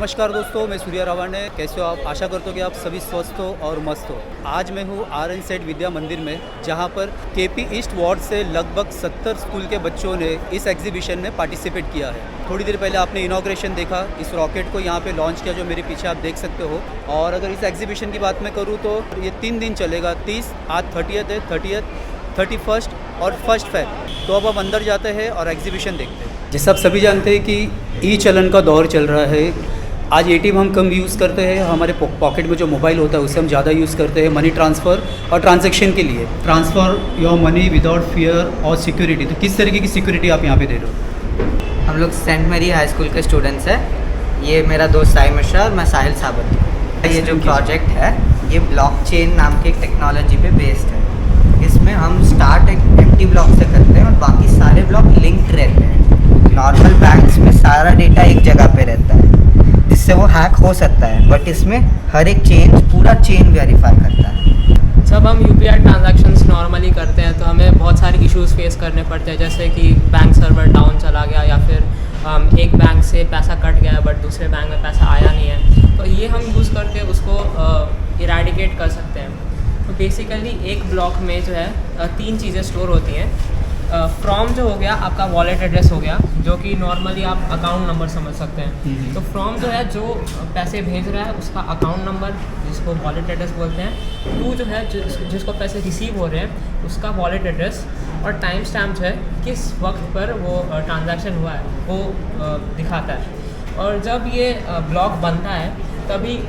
नमस्कार दोस्तों, मैं सूर्या रावण है। कैसे हो आप? आशा करता हूँ कि आप सभी स्वस्थ हो और मस्त हो। आज मैं हूँ RN सेट विद्या मंदिर में, जहाँ पर KP ईस्ट वार्ड से लगभग 70 स्कूल के बच्चों ने इस एग्जीबिशन में पार्टिसिपेट किया है। थोड़ी देर पहले आपने इनॉग्रेशन देखा, इस रॉकेट को यहाँ पे लॉन्च किया जो मेरे पीछे आप देख सकते हो। और अगर इस एग्जीबिशन की बात मैं करूँ तो ये 3 दिन चलेगा। 30 आज 30th है, 30th 31st और 1st फेब। तो अब हम अंदर जाते हैं और एग्जीबिशन देखते हैं। जैसे आप सभी जानते हैं कि ई चलन का दौर चल रहा है। आज ATM हम कम यूज़ करते हैं, हमारे पॉकेट में जो मोबाइल होता है उसे हम ज़्यादा यूज़ करते हैं मनी ट्रांसफ़र और ट्रांजैक्शन के लिए। Transfer your money without fear और सिक्योरिटी। तो किस तरीके की सिक्योरिटी आप यहाँ पे दे रहे हो? हम लोग सेंट मैरी हाई स्कूल के स्टूडेंट्स हैं। ये मेरा दोस्त साई मिश्रा और मैं साहिल साबत। ये जो प्रोजेक्ट है ये ब्लॉकचेन नाम की एक टेक्नोलॉजी पे बेस्ड है। इसमें हम स्टार्ट एक एम्प्टी ब्लॉक से करते हैं और बाकी सारे ब्लॉक लिंक्ड रहते हैं। नॉर्मल बैंक्स में सारा डेटा एक जगह पे रहता है जिससे वो हैक हो सकता है, बट इसमें हर एक पूरा चेन वेरीफाई करता है। जब हम UPI ट्रांजैक्शंस नॉर्मली करते हैं तो हमें बहुत सारे इश्यूज़ फेस करने पड़ते हैं, जैसे कि बैंक सर्वर डाउन चला गया या फिर एक बैंक से पैसा कट गया बट दूसरे बैंक में पैसा आया नहीं है। तो ये हम यूज़ करके उसको इरेडिकेट कर सकते हैं। तो बेसिकली एक ब्लॉक में जो है 3 चीज़ें स्टोर होती हैं। फ्रॉम जो हो गया आपका वॉलेट एड्रेस हो गया, जो कि नॉर्मली आप अकाउंट नंबर समझ सकते हैं। तो फ्रॉम जो है जो पैसे भेज रहा है उसका अकाउंट नंबर, जिसको वॉलेट एड्रेस बोलते हैं। टू जो है जिसको पैसे रिसीव हो रहे हैं उसका वॉलेट एड्रेस, और टाइम स्टैम्प जो है किस वक्त पर वो ट्रांजैक्शन हुआ है वो दिखाता है। और जब ये ब्लॉक बनता है तभी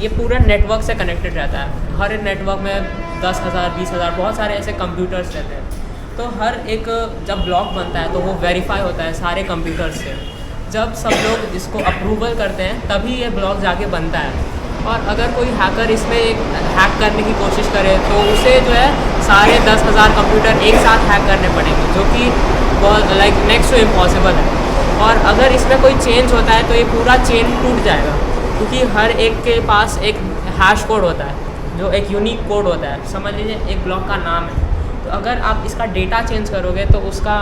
ये पूरा नेटवर्क से कनेक्टेड रहता है। हर नेटवर्क में 10,000 20,000 बहुत सारे ऐसे कंप्यूटर्स रहते हैं। तो हर एक जब ब्लॉक बनता है तो वो वेरीफाई होता है सारे कंप्यूटर्स से। जब सब लोग इसको अप्रूवल करते हैं तभी ये ब्लॉक जाके बनता है। और अगर कोई हैकर इसमें हैक करने की कोशिश करे तो उसे जो है सारे 10,000 कंप्यूटर एक साथ हैक करने पड़ेंगे, जो कि बहुत नेक्स्ट टू इम्पॉसिबल है। और अगर इसमें कोई चेंज होता है तो ये पूरा चेन टूट जाएगा, क्योंकि हर एक के पास एक हैश कोड होता है जो एक यूनिक कोड होता है। समझ लीजिए एक ब्लॉक का नाम है, तो अगर आप इसका डेटा चेंज करोगे तो उसका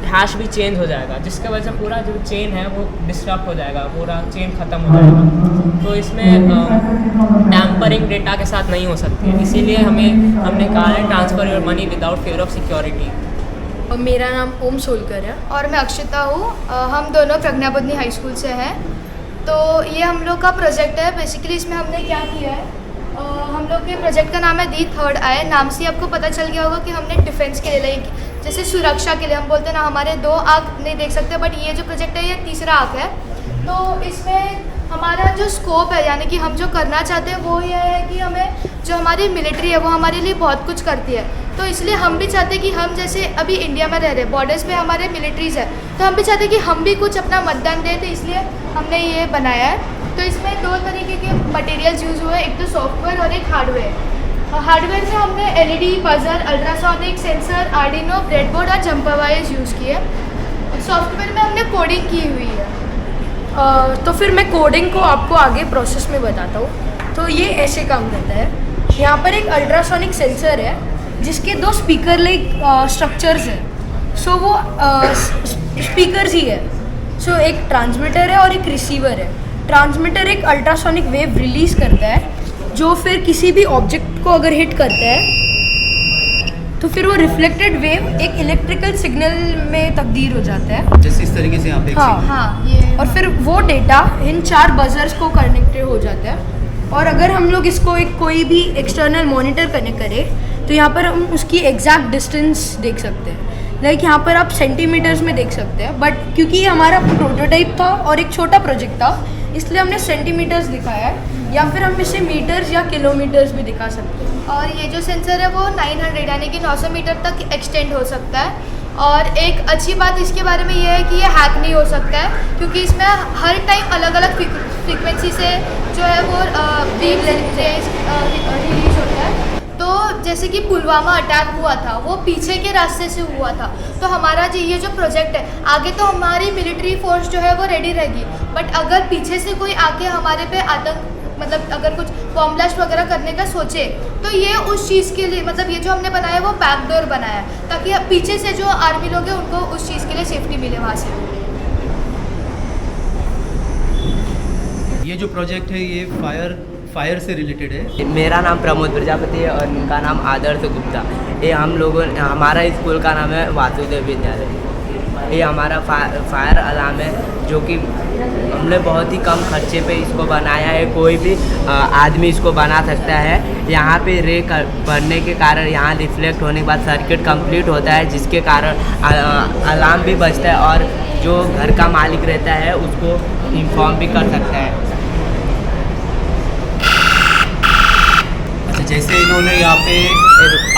हैश भी चेंज हो जाएगा, जिसके वजह से पूरा जो चेन है वो डिस्टर्ब हो जाएगा, पूरा चेन ख़त्म हो जाएगा। तो इसमें टैम्परिंग डेटा के साथ नहीं हो सकती है, इसीलिए हमने कहा है transfer your money without fear of security. और मेरा नाम ओम सोलकर है। और मैं अक्षिता हूँ। हम दोनों प्रज्ञाबुद्धि हाई स्कूल से हैं। तो ये हम लोग का प्रोजेक्ट है। बेसिकली इसमें हमने क्या किया है, हम लोग के प्रोजेक्ट का नाम है दी थर्ड आई। नाम से आपको पता चल गया होगा कि हमने डिफेंस के लिए, जैसे सुरक्षा के लिए हम बोलते हैं ना, हमारे 2 आँख नहीं देख सकते, बट ये जो प्रोजेक्ट है ये तीसरा आँख है। तो इसमें हमारा जो स्कोप है, यानी कि हम जो करना चाहते हैं वो ये है कि हमें जो हमारी मिलिट्री है वो हमारे लिए बहुत कुछ करती है। तो इसलिए हम भी चाहते हैं कि हम जैसे अभी इंडिया में रह रहे, बॉर्डर्स पे हमारे मिलिट्रीज़ है, तो हम भी चाहते हैं कि हम भी कुछ अपना मतदान दें। तो इसलिए हमने ये बनाया है। तो इसमें 2 तरीके के मटेरियल्स यूज़ हुए, एक तो सॉफ्टवेयर और एक हार्डवेयर। हार्डवेयर में हमने LED, buzzer, ultrasonic sensor, Arduino, breadboard और जंपर वायर्स यूज़ किए। सॉफ्टवेयर में हमने कोडिंग की हुई है। तो फिर मैं कोडिंग को आपको आगे प्रोसेस में बताता हूँ। तो ये ऐसे काम करता है। यहाँ पर एक अल्ट्रासोनिक सेंसर है जिसके 2 स्पीकर लाइक स्ट्रक्चर्स हैं। सो वो स्पीकर्स ही है। सो एक ट्रांसमीटर है और एक रिसीवर है। ट्रांसमीटर एक अल्ट्रासोनिक वेव रिलीज़ करता है जो फिर किसी भी ऑब्जेक्ट को अगर हिट करता है तो फिर वो रिफ्लेक्टेड वेव एक इलेक्ट्रिकल सिग्नल में तब्दील हो जाता है, जैसे इस तरीके से यहाँ पे ये और फिर वो डेटा इन 4 बजर्स को कनेक्टेड हो जाता है। और अगर हम लोग इसको कोई भी एक्सटर्नल मॉनिटर कनेक्ट करें तो यहाँ पर हम उसकी एग्जैक्ट डिस्टेंस देख सकते हैं। लाइक यहाँ पर आप सेंटीमीटर्स में देख सकते हैं, बट क्योंकि ये हमारा प्रोटोटाइप था और एक छोटा प्रोजेक्ट था इसलिए हमने सेंटीमीटर्स दिखाया है, या फिर हम इसे मीटर्स या किलोमीटर्स भी दिखा सकते हैं। और ये जो सेंसर है वो 900 यानी कि 900 मीटर तक एक्सटेंड हो सकता है। और एक अच्छी बात इसके बारे में ये है कि ये हैक नहीं हो सकता है, क्योंकि इसमें हर टाइम अलग अलग फ्रीक्वेंसी से जो है वो वेव रेंज रिलीज होता है। तो जैसे कि पुलवामा अटैक हुआ था वो पीछे के रास्ते से हुआ था। तो हमारा जो ये जो प्रोजेक्ट है, आगे तो हमारी मिलिट्री फोर्स जो है वो रेडी रहेगी, बट अगर पीछे से कोई आके हमारे पे आतंक, मतलब अगर कुछ बॉम्ब ब्लास्ट वगैरह करने का सोचे, तो ये उस चीज़ के लिए, मतलब ये जो हमने बनाया है वो बैकडोर बनाया है, ताकि पीछे से जो आर्मी लोग हैं उनको उस चीज़ के लिए सेफ्टी मिले वहाँ से। ये जो प्रोजेक्ट है ये फायर से रिलेटेड है। मेरा नाम प्रमोद प्रजापति है और इनका नाम आदर्श गुप्ता। ये हमारा स्कूल का नाम है वासुदेव विद्यालय। ये हमारा फायर अलार्म है जो कि हमने बहुत ही कम खर्चे पे इसको बनाया है। कोई भी आदमी इसको बना सकता है। यहाँ पे रे बढ़ने के कारण यहाँ रिफ्लेक्ट होने के बाद सर्किट कंप्लीट होता है, जिसके कारण अलार्म भी बजता है और जो घर का मालिक रहता है उसको इन्फॉर्म भी कर सकता है। अच्छा, जैसे इन्होंने यहाँ पे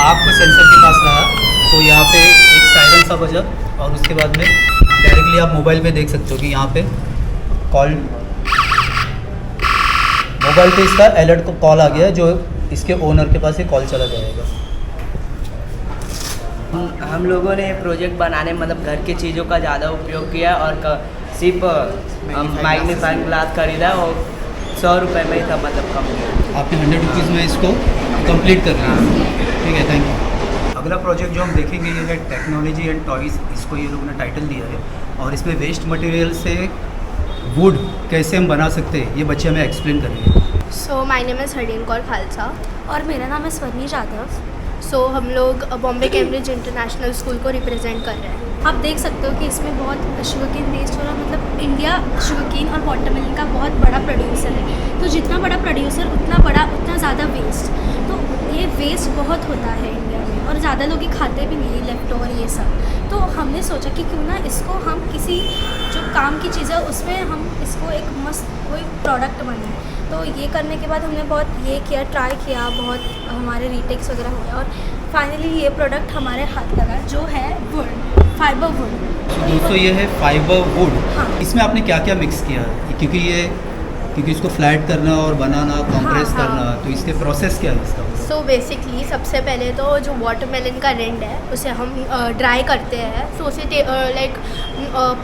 आग को सेंसर के पास लाया तो यहाँ पे एक सायरन सा बजा और उसके बाद में डायरेक्टली आप मोबाइल पे देख सकते हो कि यहाँ पे मोबाइल पे इसका अलर्ट को कॉल आ गया, जो इसके ओनर के पास ये कॉल चला जाएगा। हम लोगों ने प्रोजेक्ट बनाने मतलब घर की चीज़ों का ज़्यादा उपयोग किया और सिर्फ मैग्नीफाइंग ग्लास खरीदा और 100 रुपये में ही था, मतलब कम किया। आपने 100 रुपीज़ में इसको कंप्लीट कर लिया। ठीक है, थैंक यू। अगला प्रोजेक्ट जो हम देखेंगे ये है टेक्नोलॉजी एंड टॉयज़, इसको ये लोगों ने टाइटल दिया है और इसमें वेस्ट मटेरियल से वुड कैसे हम बना सकते हैं ये बच्चे हमें एक्सप्लेन करेंगे। So my name is Hardeen Kaur Khalsa और मेरा नाम है स्वरनी जाधव। सो हम लोग बॉम्बे कैम्ब्रिज इंटरनेशनल स्कूल को रिप्रेजेंट कर रहे हैं। आप देख सकते हो कि इसमें बहुत शुगरकेन वेस्ट हो रहा है, मतलब इंडिया शुगरकेन और वाटरमेलन का बहुत बड़ा प्रोड्यूसर है। तो जितना बड़ा प्रोड्यूसर उतना ज़्यादा वेस्ट, तो ये वेस्ट बहुत होता है इंडिया में और ज़्यादा लोग ये खाते भी नहीं, लेफ्ट ओवर ये सब। तो हमने सोचा कि क्यों ना इसको हम किसी जो काम की चीज़ है उसमें हम इसको एक मस्त कोई प्रोडक्ट बनाएं। तो ये करने के बाद हमने बहुत ये किया, ट्राई किया, बहुत हमारे रीटेक्स वगैरह हुए और फाइनली ये प्रोडक्ट हमारे हाथ लगा, जो है वुड, फाइबर वुड। तो दोस्तों ये है फाइबर वुड। हाँ। इसमें आपने क्या क्या मिक्स किया है? क्योंकि इसको फ्लैट करना और बनाना, कंप्रेस हाँ। करना, तो इसके प्रोसेस क्या है इसका? सो बेसिकली सबसे पहले तो जो वाटरमेलन का रिंड है उसे हम ड्राई करते हैं। सो उसे लाइक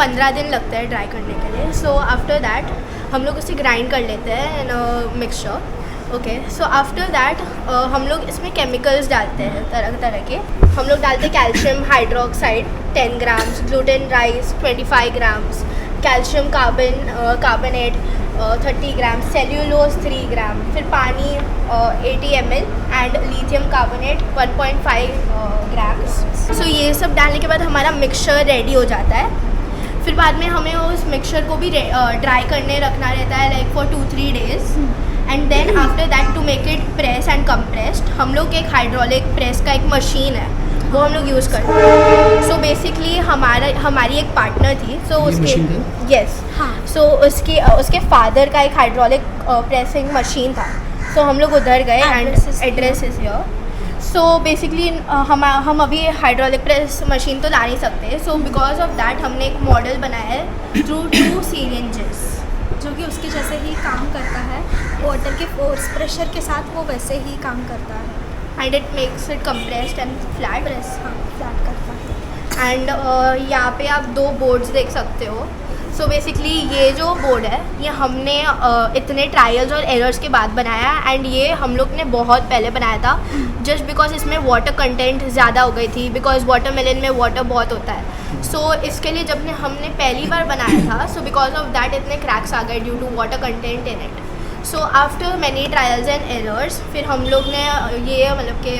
15 दिन लगता है ड्राई करने के लिए। सो आफ्टर दैट हम लोग उसे ग्राइंड कर लेते हैं इन mixture. Okay, so after that हम लोग इसमें केमिकल्स डालते हैं तरह तरह के। हम लोग डालते हैं calcium hydroxide 10 grams, gluten rice 25 grams, calcium carbonate 30 gram, cellulose 3 gram, फिर पानी 80 ml and lithium carbonate 1.5 grams. So ये सब डालने के बाद हमारा मिक्सचर रेडी हो जाता है। फिर बाद में हमें उस मिक्सचर को भी ड्राई करने रखना रहता है like for 2-3 days and then after that to make it press and compressed हम लोग एक हाइड्रोलिक प्रेस का एक मशीन है वो हम लोग यूज़ करते हैं। सो बेसिकली हमारी एक पार्टनर थी, सो उसके यस हाँ। सो उसके फादर का एक हाइड्रोलिक प्रेसिंग मशीन था। सो हम लोग उधर गए and address is here. So basically हम अभी हाइड्रोलिक प्रेस मशीन तो ला नहीं सकते। सो बिकॉज ऑफ दैट हमने एक मॉडल बनाया है थ्रू 2 सिरिंजेस जो कि उसके जैसे ही काम करता है, वाटर के फोर्स प्रेशर के साथ वो वैसे ही काम करता है and it makes it compressed and flat. हाँ, फ्लैट करता है। एंड यहाँ पे आप 2 बोर्ड्स देख सकते हो। सो बेसिकली ये जो बोर्ड है ये हमने इतने ट्रायल्स और एरर्स के बाद बनाया एंड ये हम लोग ने बहुत पहले बनाया था जस्ट बिकॉज इसमें वाटर कंटेंट ज़्यादा हो गई थी, बिकॉज वाटरमेलन में वाटर बहुत होता है। सो इसके लिए जब हमने पहली बार बनाया था, सो बिकॉज ऑफ दैट इतने क्रैक्स आ गए due to water content in it. So after many trials and errors फिर हम लोग ने ये मतलब कि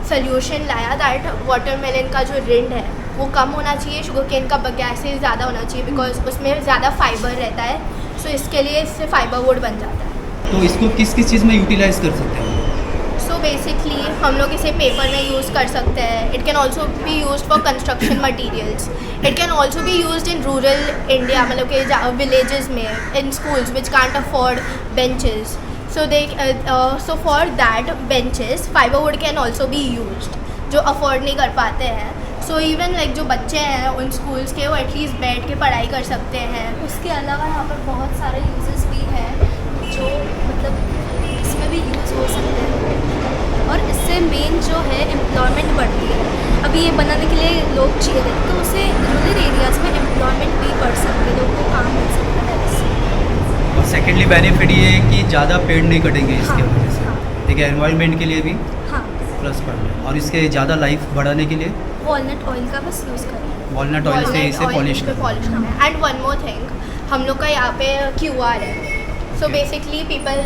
सोल्यूशन लाया दैट वाटरमेलन का जो रिंड है वो कम होना चाहिए, शुगरकेन का बगैसेस ज़्यादा होना चाहिए बिकॉज उसमें ज़्यादा फाइबर रहता है। सो इसके लिए इससे फाइबर वुड बन जाता है। तो इसको किस किस चीज़ में यूटिलाइज कर सकते हैं? सो बेसिकली हम लोग इसे पेपर में यूज़ कर सकते हैं। It can also be use for construction materials. It can also be use in rural India, मतलब कि विलेजेस में, इन schools which can't afford benches. So for that benches fibre would can also be use, जो afford नहीं कर पाते हैं। So even like जो बच्चे हैं उन स्कूल्स के वो एटलीस्ट बैठ के पढ़ाई कर सकते हैं। उसके अलावा यहाँ पर बहुत सारे यूजेस भी हैं जो मतलब इसमें भी यूज़ हो सकते हैं और इससे मेन जो है एम्प्लॉयमेंट बढ़ती है। अभी ये बनाने के लिए लोग चाहिए तो उससे रूरल एरियाज़ में एम्प्लॉयमेंट भी बढ़ सकती है, लोगों को काम मिल सकता है इससे। और सेकेंडली बेनिफिट ये है कि ज़्यादा पेड़ नहीं कटेंगे इसके हाँ, वजह से। हाँ। ठीक है, एनवायरनमेंट के लिए भी हाँ, प्लस पॉइंट है और इसके ज़्यादा लाइफ बढ़ाने के लिए वॉलनट ऑयल का बस यूज़ करें। वॉलनट ऑयल से इसे पॉलिश करना। एंड वन मोर थिंग, हम लोग का यहाँ पे QR है। So basically people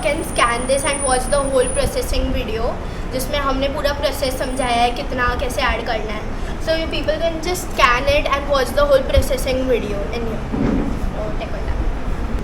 can scan this and watch the whole processing video, जिसमें हमने पूरा प्रोसेस समझाया है कितना कैसे ऐड करना है. So people can just scan it and watch the whole processing video in here.